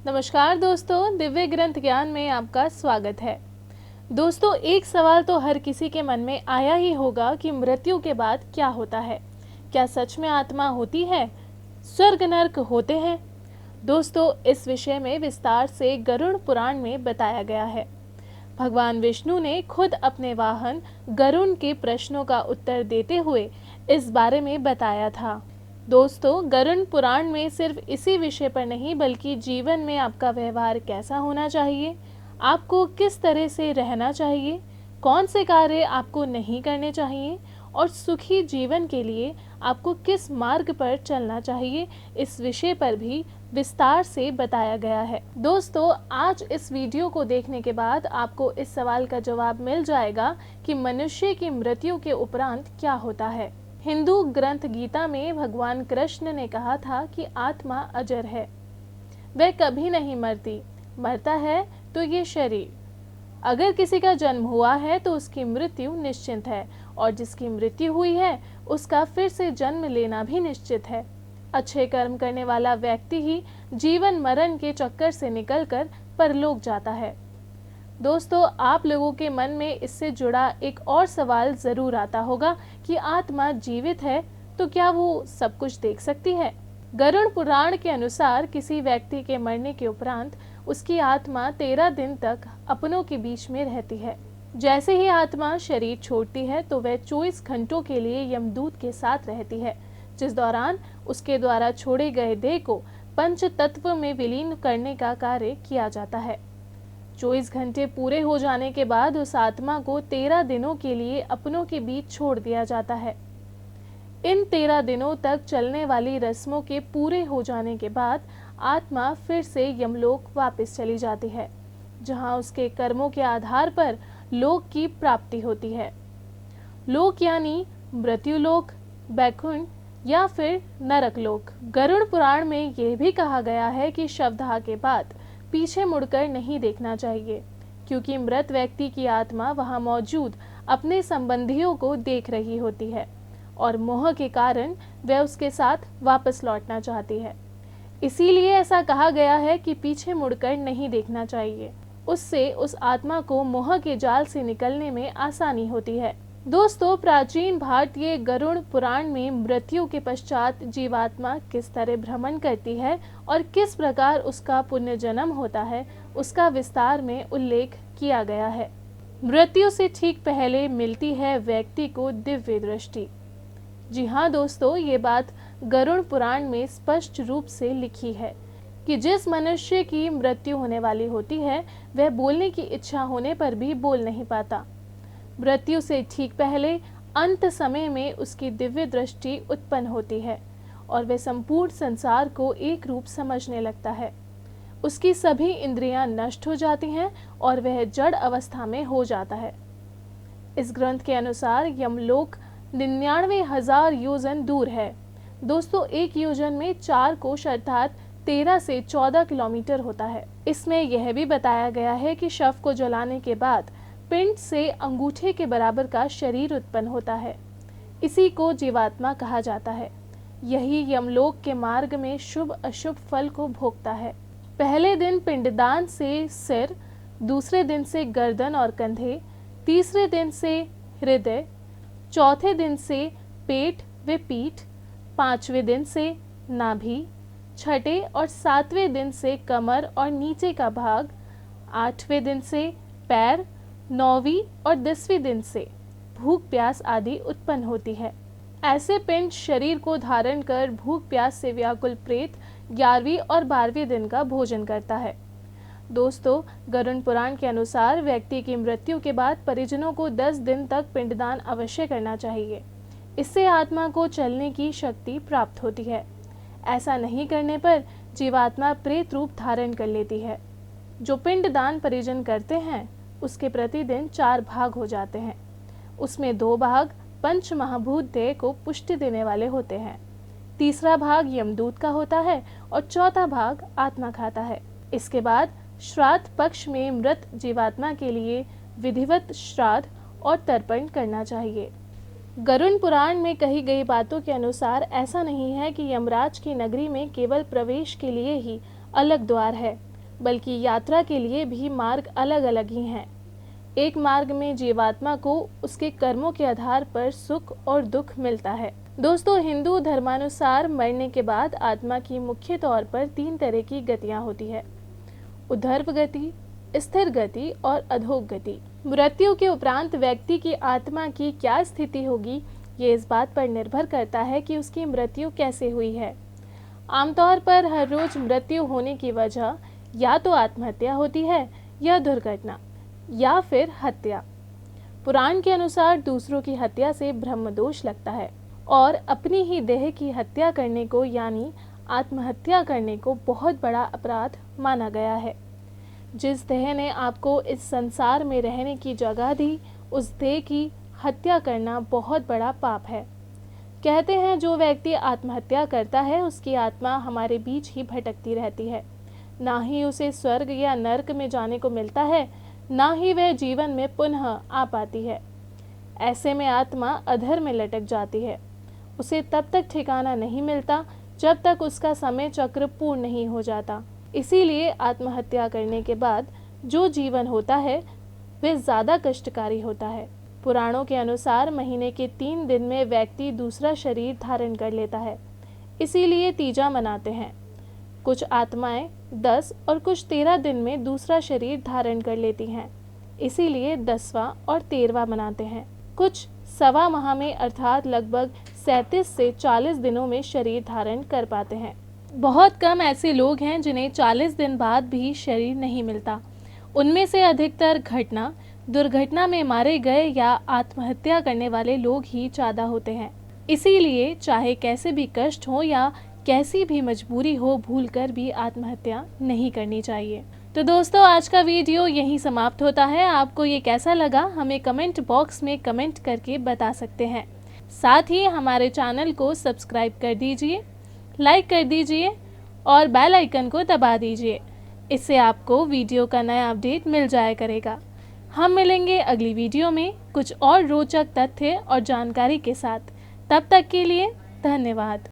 नमस्कार दोस्तों, दिव्य ग्रंथ ज्ञान में आपका स्वागत है। दोस्तों, एक सवाल तो हर किसी के मन में आया ही होगा कि मृत्यु के बाद क्या होता है। क्या सच में आत्मा होती है? स्वर्ग नर्क होते हैं? दोस्तों, इस विषय में विस्तार से गरुड़ पुराण में बताया गया है। भगवान विष्णु ने खुद अपने वाहन गरुड़ के प्रश्नों का उत्तर देते हुए इस बारे में बताया था। दोस्तों, गरुड़ पुराण में सिर्फ इसी विषय पर नहीं बल्कि जीवन में आपका व्यवहार कैसा होना चाहिए, आपको किस तरह से रहना चाहिए, कौन से कार्य आपको नहीं करने चाहिए और सुखी जीवन के लिए आपको किस मार्ग पर चलना चाहिए, इस विषय पर भी विस्तार से बताया गया है। दोस्तों, आज इस वीडियो को देखने के बाद आपको इस सवाल का जवाब मिल जाएगा कि मनुष्य की मृत्यु के उपरांत क्या होता है। हिंदू ग्रंथ गीता में भगवान कृष्ण ने कहा था कि आत्मा अजर है, वह कभी नहीं मरती, मरता है तो ये शरीर। अगर किसी का जन्म हुआ है तो उसकी मृत्यु निश्चित है और जिसकी मृत्यु हुई है उसका फिर से जन्म लेना भी निश्चित है। अच्छे कर्म करने वाला व्यक्ति ही जीवन मरण के चक्कर से निकलकर परलोक जाता है। दोस्तों, आप लोगों के मन में इससे जुड़ा एक और सवाल ज़रूर आता होगा कि आत्मा जीवित है तो क्या वो सब कुछ देख सकती है? गरुड़ पुराण के अनुसार किसी व्यक्ति के मरने के उपरांत उसकी आत्मा 13 दिन तक अपनों के बीच में रहती है। जैसे ही आत्मा शरीर छोड़ती है तो वह 24 घंटों के लिए यमदूत के साथ रहती है, जिस दौरान उसके द्वारा छोड़े गए देह को पंच तत्व में विलीन करने का कार्य किया जाता है। 24 घंटे पूरे हो जाने के बाद उस आत्मा को 13 दिनों के लिए अपनों के बीच छोड़ दिया जाता है। इन 13 दिनों तक चलने वाली रस्मों के पूरे हो जाने के बाद आत्मा फिर से यमलोक वापस चली जाती है, जहां उसके कर्मों के आधार पर लोक की प्राप्ति होती है। लोक यानी मृत्युलोक, बैकुंठ या फिर नरक लोक। गरुड़ पुराण में यह भी कहा गया है कि शवदाह के बाद पीछे मुड़कर नहीं देखना चाहिए, क्योंकि मृत व्यक्ति की आत्मा वहां मौजूद अपने संबंधियों को देख रही होती है और मोह के कारण वह उसके साथ वापस लौटना चाहती है। इसीलिए ऐसा कहा गया है कि पीछे मुड़कर नहीं देखना चाहिए, उससे उस आत्मा को मोह के जाल से निकलने में आसानी होती है। दोस्तों, प्राचीन भारतीय गरुड़ पुराण में मृत्यु के पश्चात जीवात्मा किस तरह भ्रमण करती है और किस प्रकार उसका पुनर्जन्म होता है, उसका विस्तार में उल्लेख किया गया है। मृत्यु से ठीक पहले मिलती है व्यक्ति को दिव्य दृष्टि। जी हाँ दोस्तों, ये बात गरुड़ पुराण में स्पष्ट रूप से लिखी है कि जिस मनुष्य की मृत्यु होने वाली होती है वह बोलने की इच्छा होने पर भी बोल नहीं पाता। मृत्यु से ठीक पहले अंत समय में उसकी दिव्य दृष्टि उत्पन्न होती है और वह संपूर्ण संसार को एक रूप समझने लगता है। उसकी सभी इंद्रियां नष्ट हो जाती हैं और वह जड़ अवस्था में हो जाता है। इस ग्रंथ के अनुसार यमलोक 99,000 योजन दूर है। दोस्तों, एक योजन में 4 कोश अर्थात 13 से 14 किलोमीटर होता है। इसमें यह भी बताया गया है कि शव को जलाने के बाद पिंड से अंगूठे के बराबर का शरीर उत्पन्न होता है। इसी को जीवात्मा कहा जाता है। यही यमलोक के मार्ग में शुभ अशुभ फल को भोगता है। पहले दिन पिंडदान से सिर, दूसरे दिन से गर्दन और कंधे, तीसरे दिन से हृदय, चौथे दिन से पेट व पीठ, 5वें दिन से नाभि, छठे और 7वें दिन से कमर और नीचे का भाग, 8वें दिन से पैर, 9वीं और 10वीं दिन से भूख प्यास आदि उत्पन्न होती है। ऐसे पिंड शरीर को धारण कर भूख प्यास से व्याकुल प्रेत 11वीं और 12वें दिन का भोजन करता है। दोस्तों, गरुड़ पुराण के अनुसार व्यक्ति की मृत्यु के बाद परिजनों को 10 दिन तक पिंडदान अवश्य करना चाहिए। इससे आत्मा को चलने की शक्ति प्राप्त होती है। ऐसा नहीं करने पर जीवात्मा प्रेत रूप धारण कर लेती है। जो पिंडदान परिजन करते हैं उसके प्रतिदिन 4 भाग हो जाते हैं। उसमें 2 भाग पंच महाभूत देह को पुष्टि देने वाले होते हैं, तीसरा भाग यमदूत का होता है और चौथा भाग आत्मा खाता है। इसके बाद श्राद्ध पक्ष में मृत जीवात्मा के लिए विधिवत श्राद्ध और तर्पण करना चाहिए। गरुड़ पुराण में कही गई बातों के अनुसार ऐसा नहीं है कि यमराज की नगरी में केवल प्रवेश के लिए ही अलग द्वार है। बल्कि यात्रा के लिए भी मार्ग अलग अलग ही हैं। एक मार्ग में जीवात्मा को उसके कर्मों के आधार पर सुख और दुख मिलता है। दोस्तों, हिंदू धर्मानुसार मरने के बाद आत्मा की मुख्य तौर पर 3 तरह की गतियां होती है: ऊर्ध्व गति, स्थिर गति और अधोगति गति। मृत्यु के उपरांत व्यक्ति की आत्मा की क्या स्थिति होगी, ये इस बात पर निर्भर करता है कि उसकी मृत्यु कैसे हुई है। आमतौर पर हर रोज मृत्यु होने की वजह या तो आत्महत्या होती है, या दुर्घटना, या फिर हत्या। पुराण के अनुसार दूसरों की हत्या से ब्रह्मदोष लगता है और अपनी ही देह की हत्या करने को यानी आत्महत्या करने को बहुत बड़ा अपराध माना गया है। जिस देह ने आपको इस संसार में रहने की जगह दी, उस देह की हत्या करना बहुत बड़ा पाप है। कहते हैं जो व्यक्ति आत्महत्या करता है उसकी आत्मा हमारे बीच ही भटकती रहती है। ना ही उसे स्वर्ग या नरक में जाने को मिलता है, ना ही वह जीवन में पुनः आ पाती है। ऐसे में आत्मा अधर में लटक जाती है। उसे तब तक ठिकाना नहीं मिलता जब तक उसका समय चक्र पूर्ण नहीं हो जाता। इसीलिए आत्महत्या करने के बाद जो जीवन होता है वह ज़्यादा कष्टकारी होता है। पुराणों के अनुसार महीने के 3 दिन में व्यक्ति दूसरा शरीर धारण कर लेता है, इसीलिए तीजा मनाते हैं। कुछ आत्माएं 10 और कुछ 13 दिन में दूसरा शरीर धारण कर लेती हैं, इसीलिए 10वां और 13वां मनाते हैं। कुछ सवा माह में अर्थात लगभग 37 से 40 दिनों में शरीर धारण कर पाते हैं। बहुत कम ऐसे लोग हैं जिन्हें 40 दिन बाद भी शरीर नहीं मिलता। उनमें से अधिकतर घटना दुर्घटना में मारे गए या आत्महत्या करने वाले लोग ही ज़्यादा होते हैं। इसीलिए चाहे कैसे भी कष्ट हो या कैसी भी मजबूरी हो, भूलकर भी आत्महत्या नहीं करनी चाहिए। तो दोस्तों, आज का वीडियो यहीं समाप्त होता है। आपको ये कैसा लगा हमें कमेंट बॉक्स में कमेंट करके बता सकते हैं। साथ ही हमारे चैनल को सब्सक्राइब कर दीजिए, लाइक कर दीजिए और बेल आइकन को दबा दीजिए। इससे आपको वीडियो का नया अपडेट मिल जाया करेगा। हम मिलेंगे अगली वीडियो में कुछ और रोचक तथ्य और जानकारी के साथ। तब तक के लिए धन्यवाद।